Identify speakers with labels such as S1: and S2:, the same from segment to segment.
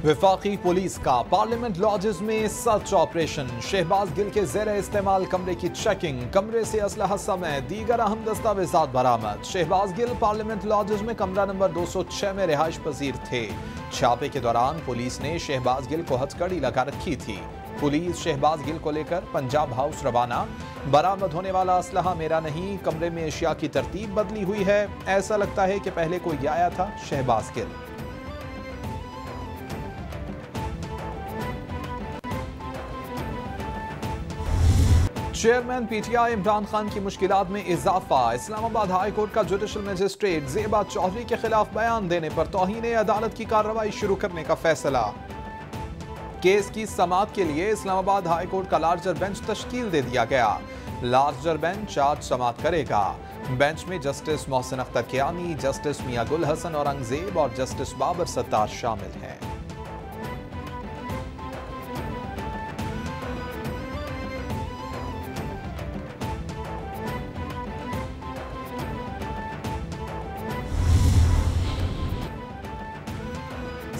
S1: वफाकी पुलिस का parliament lodges में सर्च ऑपरेशन। शहबाज गिल के जेर इस्तेमाल कमरे की चेकिंग, कमरे से असलहा समेत दीगर अहम दस्तावेजात बरामद। शहबाज गिल पार्लियामेंट लॉजेस में कमरा नंबर 206 में रिहाइश पजीर थे। छापे के दौरान पुलिस ने शहबाज गिल को हथकड़ी लगा रखी थी। पुलिस शहबाज गिल को लेकर पंजाब हाउस रवाना। बरामद होने वाला असलहा मेरा नहीं, कमरे में एशिया की तरतीब बदली हुई है। ऐसा लगता है कि पहले कोई आया था। शहबाज गिल। चेयरमैन पीटीआई इमरान खान की मुश्किलात में इजाफा। इस्लामाबाद हाई कोर्ट का जुडिशल मजिस्ट्रेट ज़ेबा चौधरी के खिलाफ बयान देने पर तौहीन अदालत की कार्रवाई शुरू करने का फैसला। केस की समाअत के लिए इस्लामाबाद हाई कोर्ट का लार्जर बेंच तश्कील दे दिया गया। लार्जर बेंच आज समाअत करेगा। बेंच में जस्टिस मोहसिन अख्तर कियानी, जस्टिस मियां गुल हसन औरंगजेब और जस्टिस बाबर सत्तार शामिल हैं।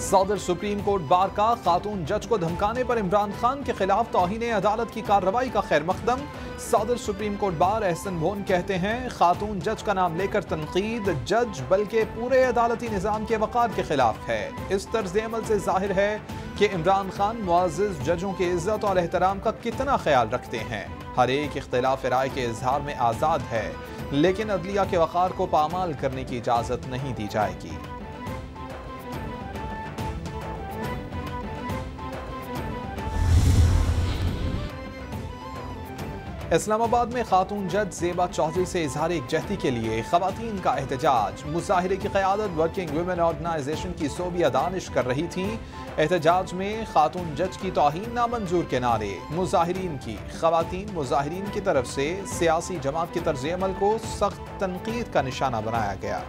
S1: सदर सुप्रीम कोर्ट बार का खातून जज को धमकाने पर इमरान खान के खिलाफ तौहीन अदालत की कार्रवाई का खैर मकदम। सदर सुप्रीम कोर्ट बार एहसन भोन कहते हैं, खातून जज का नाम लेकर तनकीद जज बल्कि पूरे अदालती निज़ाम के वक़ार के खिलाफ है। इस तर्ज अमल से जाहिर है कि इमरान खान मुअज़्ज़िज़ जजों की इज्जत और एहतराम का कितना ख्याल रखते हैं। हर एक इख्तिलाफ राय के इजहार में आज़ाद है, लेकिन अदलिया के वक़ार को पामाल करने की इजाज़त नहीं दी जाएगी। इस्लामाबाद में खातून जज ज़ेबा चौधरी से इजहार एकजहती के लिए खवातीन का एहतजाज। मुजाहिरे की क़यादत वर्किंग वुमेन ऑर्गेनाइजेशन की सोबिया दानिश कर रही थी। एहतजाज में खातून जज की तौहीन नामंजूर के नारे मुजाहिरीन की। खवातीन मुजाहिरीन की तरफ से सियासी जमात के तर्ज अमल को सख्त तनकीद का निशाना बनाया गया।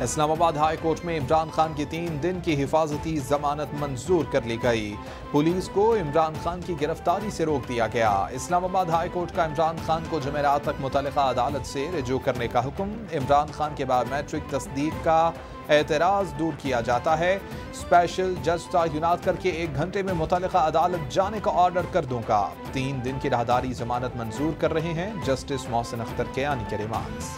S1: इस्लामाबाद हाई कोर्ट में इमरान खान की 3 दिन की हिफाजती जमानत मंजूर कर ली गई। पुलिस को इमरान खान की गिरफ्तारी से रोक दिया गया। इस्लामाबाद हाई कोर्ट का इमरान खान को जुमेरात तक मुतल्लिका अदालत से रुजू करने का हुक्म। इमरान खान के बायोमेट्रिक तस्दीक का एतराज़ दूर किया जाता है। स्पेशल जज तैनात करके 1 घंटे में मुतल्लिका अदालत जाने का ऑर्डर कर दूंगा। 3 दिन की राहदारी जमानत मंजूर कर रहे हैं जस्टिस मोहसिन अख्तर कियानी के रिमांड्स।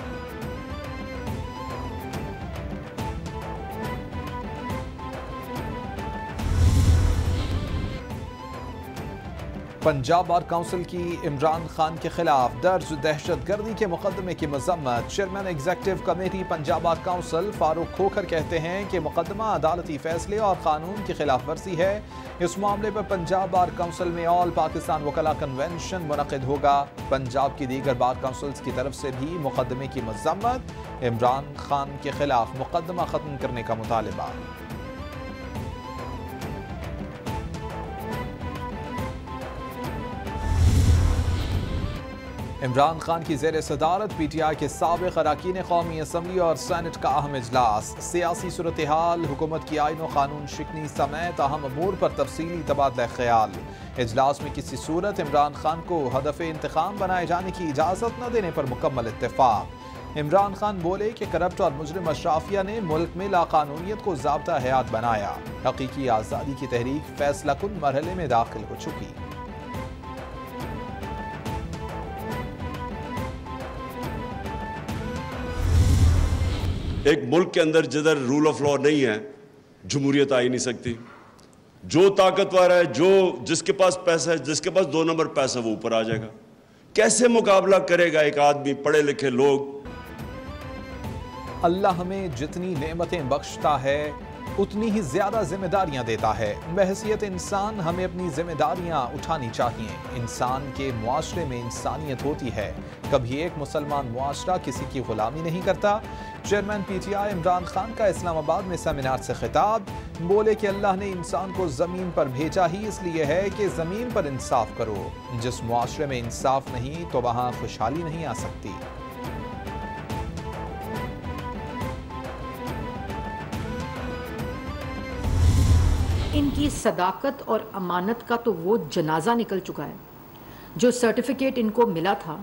S1: पंजाब बार काउंसिल की इमरान खान के खिलाफ दर्ज दहशतगर्दी के मुकदमे की मजम्मत। Chairman executive committee Punjab bar council Farooq Khokhar कहते हैं कि मुकदमा अदालती फैसले और कानून की खिलाफ वर्जी है। इस मामले पर पंजाब बार काउंसिल में ऑल पाकिस्तान वकला कन्वेंशन मुनक़िद होगा। पंजाब की दीगर बार काउंसिल्स की तरफ से भी मुकदमे की मजम्मत। इमरान खान के खिलाफ मुकदमा खत्म करने का मुतालबा। इमरान खान की ज़ेर सदारत पीटीआई के साबिक़ अरकान कौमी असम्बली और सेनेट का अहम इजलास। सियासी सूरत हाल, हुकूमत की आईन व कानून शिकनी समेत अहम अमूर पर तफसीली तबादला ख्याल। इजलास में किसी सूरत इमरान खान को हदफ इंतकाम बनाए जाने की इजाज़त न देने पर मुकम्मल इत्तेफाक। इमरान खान बोले कि करप्ट और मुजरिम अशराफिया ने मुल्क में लाकानूनियत को ज़ाब्ता हयात बनाया। हकीकी आज़ादी की तहरीक फैसला कुन मरहले में दाखिल हो चुकी।
S2: एक मुल्क के अंदर जिधर रूल ऑफ लॉ नहीं है, जमहूरियत आ ही नहीं सकती। जो ताकतवर है, जिसके पास पैसा है, जिसके पास 2 नंबर पैसा, वो ऊपर आ जाएगा। कैसे मुकाबला करेगा एक आदमी? पढ़े लिखे लोग।
S1: अल्लाह हमें जितनी नेमतें बख्शता है उतनी ही ज्यादा जिम्मेदारियां देता है। बहैसियत इंसान हमें अपनी जिम्मेदारियां उठानी चाहिए। इंसान के मुआशरे में इंसानियत होती है। कभी एक मुसलमान मुआशरा किसी की गुलामी नहीं करता। चेयरमैन पीटीआई इमरान खान का इस्लामाबाद में सेमिनार से खिताब। बोले कि अल्लाह ने इंसान को जमीन पर भेजा ही इसलिए है कि जमीन पर इंसाफ करो। जिस मुआशरे में इंसाफ नहीं तो वहां खुशहाली नहीं आ सकती।
S3: इनकी सदाकत और अमानत का तो वो जनाजा निकल चुका है। जो सर्टिफिकेट इनको मिला था,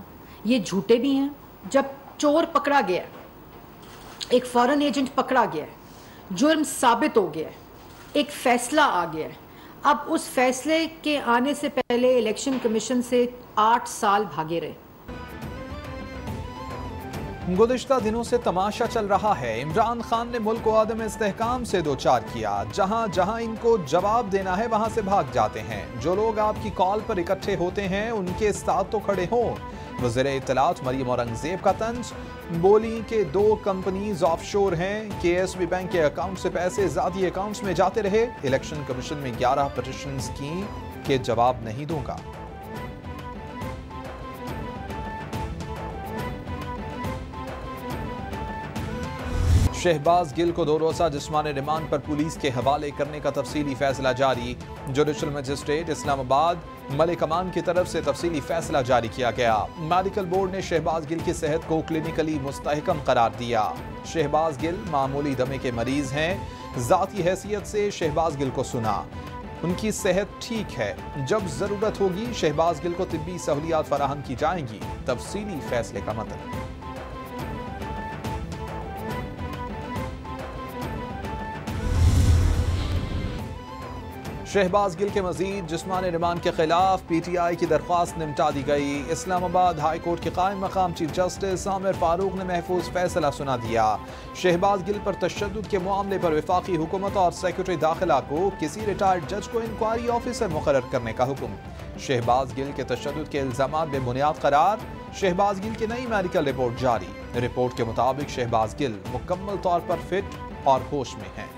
S3: ये झूठे भी हैं। जब चोर पकड़ा गया, एक फॉरेन एजेंट पकड़ा गया, जुर्म साबित हो गया, एक फैसला आ गया, अब उस फैसले के आने से पहले इलेक्शन कमीशन से 8 साल भागे रहे।
S1: गुज़िश्ता दिनों से तमाशा चल रहा है। इमरान खान ने मुल्क को आदम इस्तेहकाम से दो चार किया। जहां जहां इनको जवाब देना है वहां से भाग जाते हैं। जो लोग आपकी कॉल पर इकट्ठे होते हैं उनके साथ तो खड़े हों। वज़ीर इत्तलात मरियम औरंगज़ेब का तंज, बोली के 2 कंपनीज ऑफशोर हैं। KSB बैंक के अकाउंट से पैसे ज़ाती अकाउंट्स में जाते रहे। इलेक्शन कमीशन में 11 पिटीशंस की के जवाब नहीं दूंगा। शहबाज गिल को 2 रोज़ा जिस्मानी रिमांड पर पुलिस के हवाले करने का तफसीली फैसला जारी। जुडिशल मजिस्ट्रेट इस्लामाबाद मलिक अमान की तरफ से तफसीली फैसला जारी किया गया। मेडिकल बोर्ड ने शहबाज गिल की सेहत को क्लिनिकली मुस्तहकम करार दिया। शहबाज गिल मामूली दमे के मरीज हैं। ज़ाती हैसियत से शहबाज गिल को सुना, उनकी सेहत ठीक है। जब जरूरत होगी शहबाज गिल को तिब्बी सहूलियात फराहम की जाएंगी। तफसीली फैसले का मतलब शहबाज गिल के मजीद जिस्मानी रिमांड के खिलाफ PTI की दरख्वास्त निपटा दी गई। इस्लामाबाद हाई कोर्ट के कायम मकाम चीफ जस्टिस आमिर फारूक ने महफूज फैसला सुना दिया। शहबाज गिल पर तशद्दुद के मामले पर वफाकी हुकूमत और सेक्रेटरी दाखिला को किसी रिटायर्ड जज को इंक्वायरी ऑफिसर मुकर्रर करने का हुक्म। शहबाज गिल के तशद्दुद के इल्जामात बेबुनियाद करार। शहबाज गिल की नई मेडिकल रिपोर्ट जारी। रिपोर्ट के मुताबिक शहबाज गिल मुकम्मल तौर पर फिट और होश में हैं।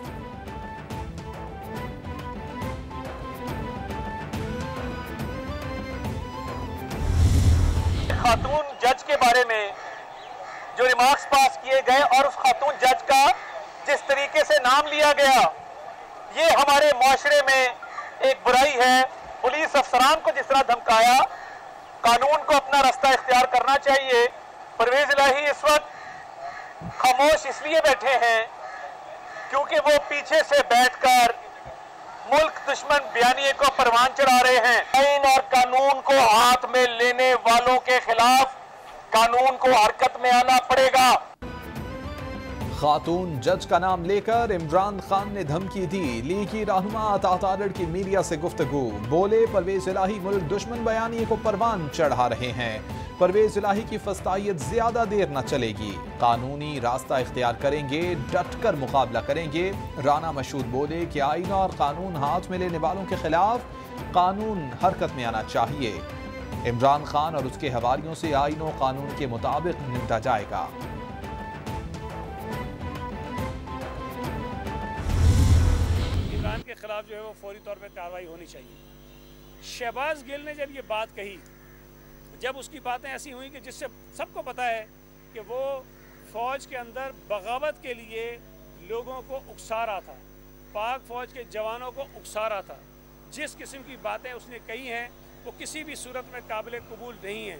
S4: खातून जज के बारे में जो रिमार्क्स पास किए गए और उस खातून जज का जिस तरीके से नाम लिया गया, ये हमारे माशरे में एक बुराई है। पुलिस अफसरान को जिस तरह धमकाया, कानून को अपना रास्ता इख्तियार करना चाहिए। परवेज इलाही इस वक्त खामोश इसलिए बैठे हैं क्योंकि वो पीछे से बैठकर मुल्क दुश्मन बयानिए को परवान चढ़ा रहे हैं। आईन और कानून को हाथ में लेने वालों के खिलाफ कानून को हरकत में आना पड़ेगा।
S1: खातून जज का नाम लेकर इमरान खान ने धमकी दी। लीगी रहनुमा अता तारड़ की मीडिया से गुफ्तगू, बोले परवेज इलाही मुल्क दुश्मन बयानिए को परवान चढ़ा रहे हैं। परवेज इलाही की फस्तायत ज्यादा देर न चलेगी। कानूनी रास्ता इख्तियार करेंगे, डट कर मुकाबला करेंगे। राना मशहूद बोले कि आईन और कानून हाथ में लेने वालों के खिलाफ कानून हरकत में आना चाहिए। इमरान खान और उसके हवारियों से आईन और कानून के मुताबिक निपटा जाएगा।
S5: इमरान के खिलाफ जो है वो फौरी तौर पर कार्रवाई होनी चाहिए। शहबाज गिल ने जब ये बात कही, जब उसकी बातें ऐसी हुई कि जिससे सबको पता है कि वो फौज के अंदर बगावत के लिए लोगों को उकसा रहा था, पाक फौज के जवानों को उकसा रहा था, जिस किस्म की बातें उसने कही हैं वो किसी भी सूरत में काबिल कबूल नहीं है।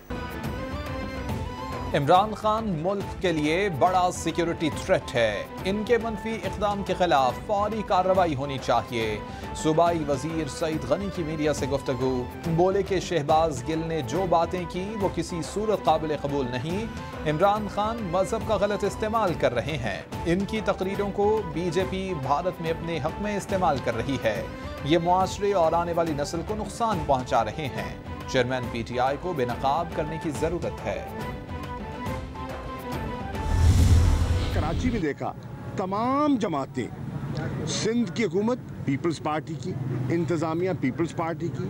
S1: इमरान खान मुल्क के लिए बड़ा सिक्योरिटी थ्रेट है। इनके मनफी इक़दाम के खिलाफ फौरी कार्रवाई होनी चाहिए। सूबाई वजीर सईद गनी की मीडिया से गुफ्तगू, बोले कि शहबाज गिल ने जो बातें की वो किसी सूरत काबिल कबूल नहीं। इमरान खान मजहब का गलत इस्तेमाल कर रहे हैं। इनकी तकरीरों को BJP भारत में अपने हक में इस्तेमाल कर रही है। ये मुआशरे और आने वाली नस्ल को नुकसान पहुंचा रहे हैं। चेयरमैन PTI को बेनकाब करने की जरूरत है।
S6: कराची में देखा तमाम जमातें, सिंध की हुकूमत पीपल्स पार्टी की, इंतज़ामिया पीपल्स पार्टी की,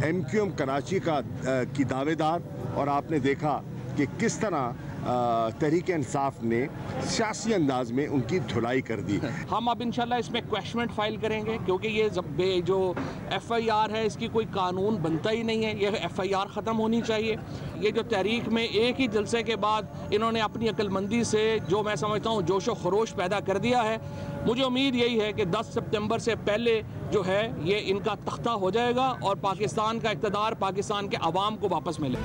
S6: MQM कराची की दावेदार, और आपने देखा कि किस तरह तहरीक इंसाफ ने सियासी अंदाज में उनकी धुलाई कर दी।
S7: हम अब इंशाल्लाह इसमें क्वेश्चन फाइल करेंगे क्योंकि ये जो FIR है इसकी कोई कानून बनता ही नहीं है। ये FIR ख़त्म होनी चाहिए। ये जो तहरीक में एक ही जलसे के बाद इन्होंने अपनी अक्लमंदी से जो मैं समझता हूँ जोश व खरोश पैदा कर दिया है, मुझे उम्मीद यही है कि 10 सितंबर से पहले जो है ये इनका तख्ता हो जाएगा और पाकिस्तान का इक़्तिदार पाकिस्तान के अवाम को वापस मिले।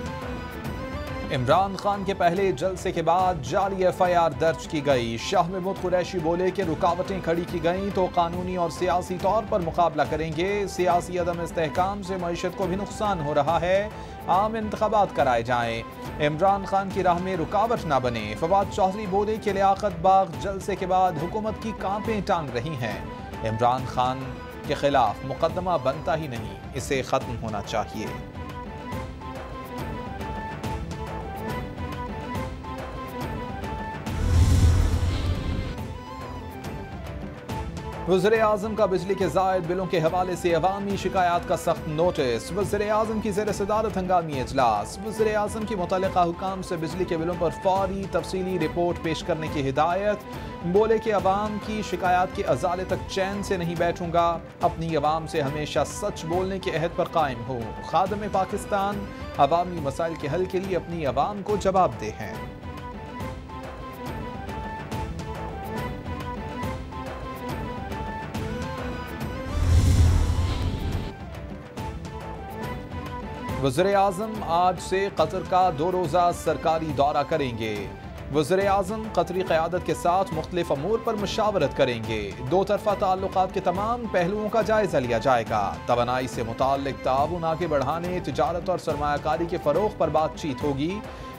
S1: इमरान खान के पहले जलसे के बाद जाली FIR दर्ज की गई। शाह महमूद कुरैशी बोले कि रुकावटें खड़ी की गई तो कानूनी और सियासी तौर पर मुकाबला करेंगे। सियासी अदम इस्तेहकाम से मईशत को भी नुकसान हो रहा है। आम इंतखाबात कराए जाएं, इमरान खान की राह में रुकावट ना बने। फवाद चौधरी बोले कि लियाकत बाग जलसे के बाद हुकूमत की कांपें टांग रही हैं। इमरान खान के खिलाफ मुकदमा बनता ही नहीं, इसे खत्म होना चाहिए। वज़ीर-ए-आज़म का बिजली के ज़ायद बिलों के हवाले से अवामी शिकायत का सख्त नोटिस। वज़ीर-ए-आज़म की ज़ेर सदारत हंगामी इजलास। वज़ीर-ए-आज़म की मुतल्लिका हुकाम से बिजली के बिलों पर फौरी तफसीली रिपोर्ट पेश करने की हिदायत। बोले कि अवाम की शिकायत के अजाले तक चैन से नहीं बैठूंगा, अपनी अवाम से हमेशा सच बोलने के अहद पर कायम हो। खादिम पाकिस्तान अवामी मसाइल के हल के लिए अपनी अवाम को जवाबदेह हैं। वज़ीर-ए-आज़म आज से कतर का 2 रोज़ा सरकारी दौरा करेंगे। वज़ीर-ए-आज़म कतरी क़यादत के साथ मुख्तलिफ अमूर पर मुशावरत करेंगे। 2 तरफ़ा ताल्लुक़ात के तमाम पहलुओं का जायज़ा लिया जाएगा। तवानाई से मुताल्लिक़ ताउन आगे बढ़ाने, तिजारत और सरमायाकारी के फ़रोग़ पर बातचीत होगी।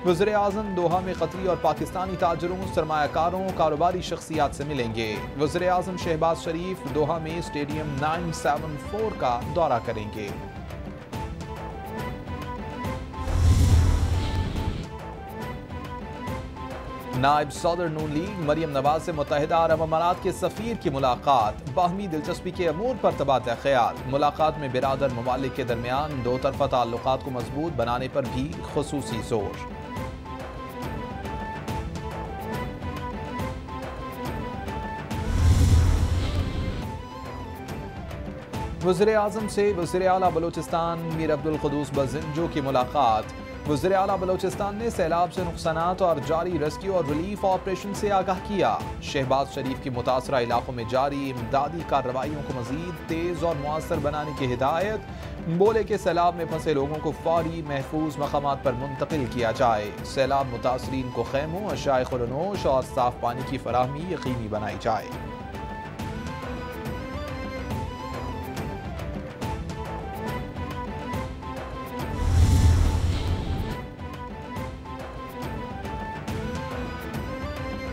S1: वज़ीर-ए-आज़म दोहा में कतरी और पाकिस्तानी ताजरों, सरमायाकारों, कारोबारी शख्सियात से मिलेंगे। वज़ीर-ए-आज़म शहबाज शरीफ दोहा में स्टेडियम 974 का दौरा करेंगे। नायब सदर नून लीग मरियम नवाज से मुत्तहिदा अरब अमारात के सफ़ीर की मुलाकात। बाहमी दिलचस्पी के अमूर पर तबादला ख्याल। मुलाकात में बिरादर ममालिक के दरमियान 2 तरफ़ा ताल्लुक़ात को मजबूत बनाने पर भी ख़ुसूसी जोर। वज़ीर-ए-आज़म से वज़ीर आला बलोचिस्तान मीर अब्दुल क़ुद्दूस बज़िंजो की मुलाकात। वज़ीर आला बलोचिस्तान ने सैलाब से नुकसानात और जारी रेस्क्यू और रिलीफ ऑपरेशन से आगाह किया। शहबाज शरीफ की मुतासरा इलाकों में जारी इमदादी कार्रवाइयों को मज़ीद तेज़ और मुअस्सर बनाने की हिदायत। बोले कि सैलाब में फंसे लोगों को फौरी महफूज मकामात पर मुंतकिल किया जाए। सैलाब मुतासरीन को खैमों, अशाए खुरनोश और साफ पानी की फराहमी यकीनी बनाई जाए।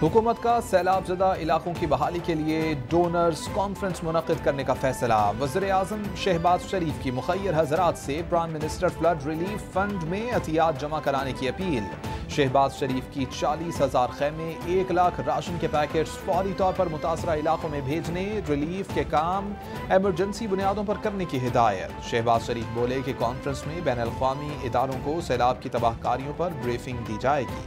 S1: हुकूमत का सैलाब ज़दा इलाकों की बहाली के लिए डोनर्स कॉन्फ्रेंस मुनक़िद करने का फैसला। वज़ीर-ए-आज़म शहबाज शरीफ की मुख़य्यर हज़रात से prime minister flood relief fund में अतियात जमा कराने की अपील। शहबाज शरीफ की 40,000 खैमे, 1 लाख राशन के पैकेट्स फौरी तौर पर मुतासरा इलाकों में भेजने, रिलीफ के काम एमरजेंसी बुनियादों पर करने की हिदायत। शहबाज शरीफ बोले कि कॉन्फ्रेंस में बैन अल-अक़वामी इदारों को सैलाब की तबाहकारियों पर ब्रीफिंग दी जाएगी।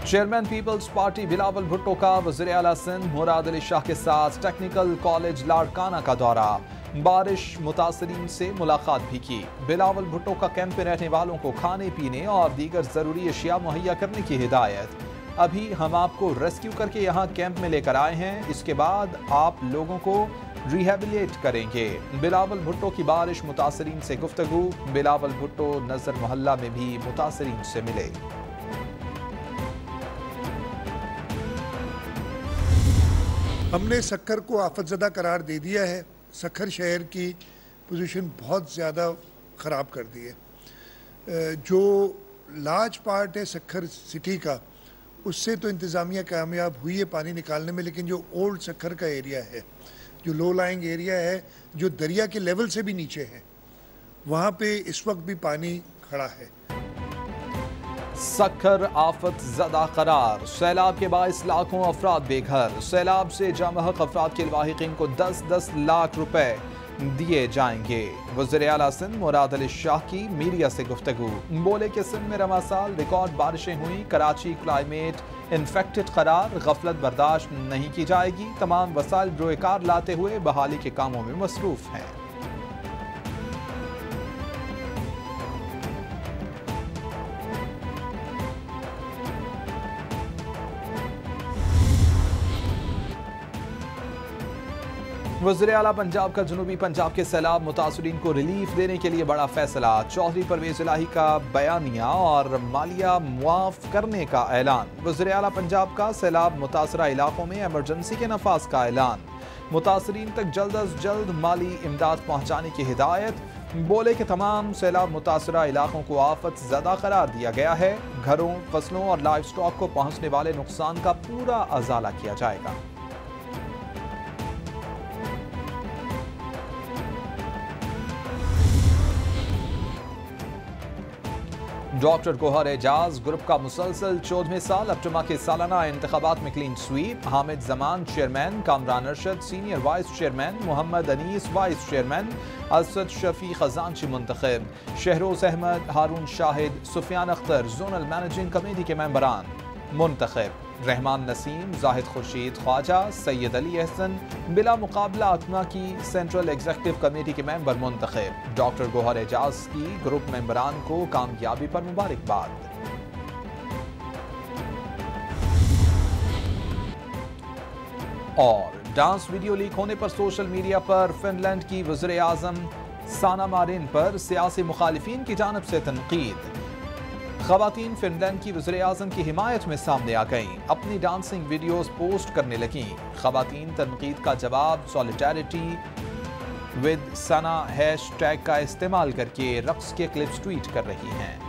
S1: Chairman peoples party Bilawal Bhutto का वज़ीर आला सिंध मुराद अली शाह के साथ टेक्निकल कॉलेज लाड़काना का दौरा। बारिश मुतासरीन से मुलाकात भी की। बिलावल भुट्टो का कैंप में रहने वालों को खाने पीने और दीगर ज़रूरी अशिया मुहैया करने की हिदायत। अभी हम आपको रेस्क्यू करके यहाँ कैंप में लेकर आए हैं, इसके बाद आप लोगों को रिहेबिलिटेट करेंगे। बिलावल भुट्टो की बारिश मुतासरीन से गुफ्तगू। बिलावल भुट्टो नजर मोहल्ला में भी मुतासरीन से मिले।
S8: हमने सक्खर को आफतज़दा करार दे दिया है। सक्खर शहर की पोजीशन बहुत ज़्यादा ख़राब कर दी है। जो लार्ज पार्ट है सक्खर सिटी का, उससे तो इंतज़ामिया कामयाब हुई है पानी निकालने में, लेकिन जो ओल्ड सक्खर का एरिया है, जो लो लाइंग एरिया है, जो दरिया के लेवल से भी नीचे है, वहाँ पे इस वक्त भी पानी खड़ा है।
S1: सक्खर आफत ज़दा करार। सैलाब के बाइस लाखों अफराद बेघर। सैलाब से जामहक अफराद के लवाहिकीन को 10-10 लाख रुपए दिए जाएंगे। वज़ीर आला सिंध मुराद अली शाह की मीडिया से गुफ्तगू। बोले कि सिंध में रवा साल रिकॉर्ड बारिशें हुई। कराची क्लाइमेट इन्फेक्टेड करार। गफलत बर्दाश्त नहीं की जाएगी। तमाम वसाइल बरोकार लाते हुए बहाली के कामों में मसरूफ हैं। वज़ीर आला पंजाब का जनूबी पंजाब के सैलाब मुतासरीन को रिलीफ देने के लिए बड़ा फैसला। चौधरी परवेज इलाही का बयानिया और मालिया मुआफ करने का ऐलान। वज़ीर आला पंजाब का सैलाब मुतासरा इलाकों में इमरजेंसी के नफाज का ऐलान। मुतासरीन तक जल्द अज जल्द माली इमदाद पहुँचाने की हिदायत। बोले कि तमाम सैलाब मुतासरा इलाकों को आफत ज़दा करार दिया गया है। घरों, फसलों और लाइव स्टॉक को पहुँचने वाले नुकसान का पूरा अजाला किया जाएगा। डॉक्टर गोहर एजाज ग्रुप का मुसलसल 14वें साल अपटमा के सालाना इंतखाबात में clean sweep. Hamid Zaman chairman, Kamran Arshad senior vice chairman, Mohammad Anees vice chairman, Asad Shafi खजानची मुंतखब, Shahroz Ahmed, Haroon Shahid, Sufiyan Akhtar zonal managing committee के मेंबरान मुंतखब। रहमान नसीम, जाहिद खुर्शीद ख्वाजा, सैयद अली अहसन बिला मुकाबला अतमा की सेंट्रल एग्जीक्यूटिव कमेटी के मेंबर मुंतखब। डॉक्टर गोहर एजाज की ग्रुप मेंबरान को कामयाबी पर मुबारकबाद। और डांस वीडियो लीक होने पर सोशल मीडिया पर फिनलैंड की वज़ीर आज़म साना मारिन पर सियासी मुखालिफिन की जानिब से तनकीद। ख़वातीन फिनलैंड की वज़ीर आज़म की हिमायत में सामने आ गईं, अपनी डांसिंग वीडियोस पोस्ट करने लगीं। ख़वातीन तनकीद का जवाब सॉलिडारिटी विद सना हैशटैग का इस्तेमाल करके रक्स के क्लिप्स ट्वीट कर रही हैं।